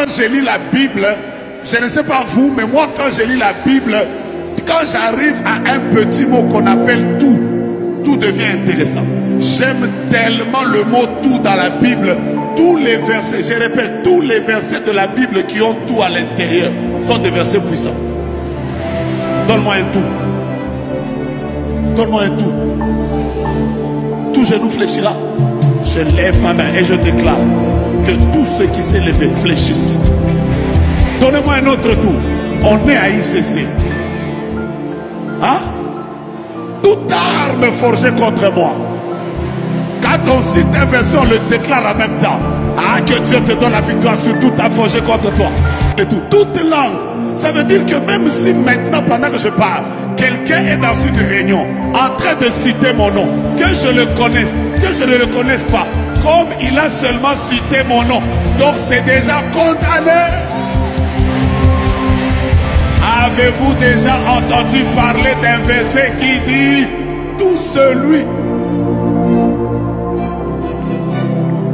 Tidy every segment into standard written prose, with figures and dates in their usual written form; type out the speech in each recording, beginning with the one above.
quand je lis la Bible, je ne sais pas vous, mais moi quand je lis la Bible, quand j'arrive à un petit mot qu'on appelle tout, tout devient intéressant. J'aime tellement le mot tout dans la Bible. Tous les versets, je répète, tous les versets de la Bible qui ont tout à l'intérieur sont des versets puissants. Donne-moi un tout. Donne-moi un tout. Tout genou fléchira. Je lève ma main et je déclare que tous ceux qui s'est levé fléchissent. Donnez-moi un autre tout. On est à ICC. Hein? Toute arme forgée contre moi. Quand on cite un verset, on le déclare en même temps. Ah, que Dieu te donne la victoire sur toute arme forgée contre toi. Et tout. Toute langue. Ça veut dire que même si maintenant, pendant que je parle, quelqu'un est dans une réunion, en train de citer mon nom, que je le connaisse, que je ne le connaisse pas, comme il a seulement cité mon nom, donc c'est déjà condamné. Avez-vous déjà entendu parler d'un verset qui dit tout celui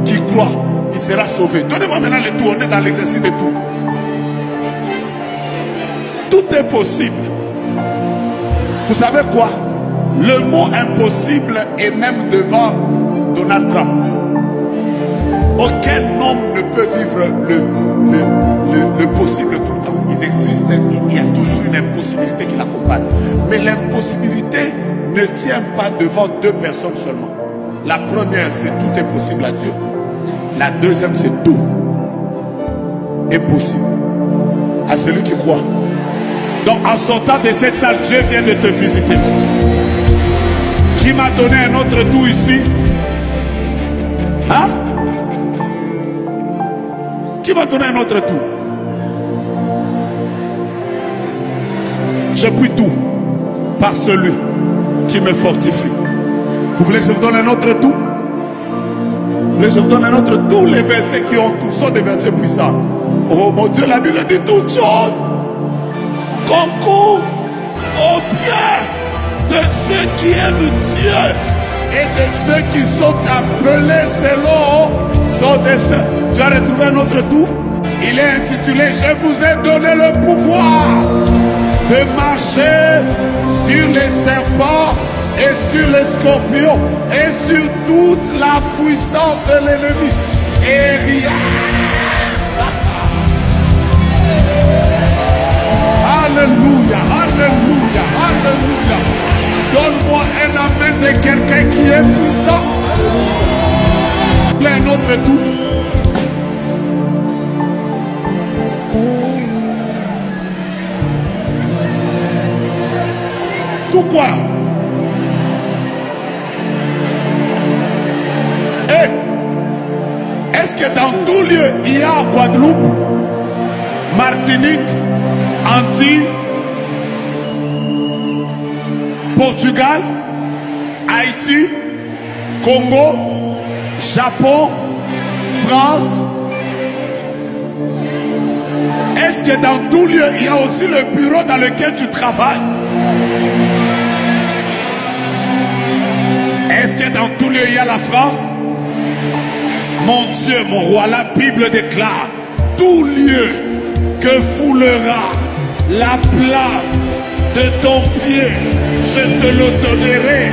qui croit, il sera sauvé? Donnez-moi maintenant le tout, on est dans l'exercice de tout. Tout est possible. Vous savez quoi? Le mot impossible est même devant Donald Trump. Aucun homme ne peut vivre le possible tout le temps. Il existe, il y a toujours une impossibilité qui l'accompagne. Mais l'impossibilité ne tient pas devant deux personnes seulement. La première, c'est tout est possible à Dieu. La deuxième, c'est tout est possible à celui qui croit. Donc en sortant de cette salle, Dieu vient de te visiter. Qui m'a donné un autre tout ici? Hein? Qui m'a donné un autre tout? Je puis tout par celui qui me fortifie. Vous voulez que je vous donne un autre tout? Vous voulez que je vous donne un autre? Tous les versets qui ont tout sont des versets puissants. Oh mon Dieu, la Bible dit toutes choses concourent au bien de ceux qui aiment Dieu et de ceux qui sont appelés selon son dessein. Tu as retrouvé un autre tout? Il est intitulé « Je vous ai donné le pouvoir de marcher sur les serpents et sur les scorpions et sur toute la puissance de l'ennemi. Et rien. » Alléluia, alléluia, alléluia. Donne-moi un amen de quelqu'un qui est puissant. Un autre tout. Tout quoi? Est-ce que dans tout lieu, il y a en Guadeloupe, Martinique, Antilles, Portugal, Haïti, Congo, Japon, France? Est-ce que dans tout lieu, il y a aussi le bureau dans lequel tu travailles? Est-ce que dans tout lieu, il y a la France? Mon Dieu, mon roi, la Bible déclare: tout lieu que foulera la plante de ton pied, je te le donnerai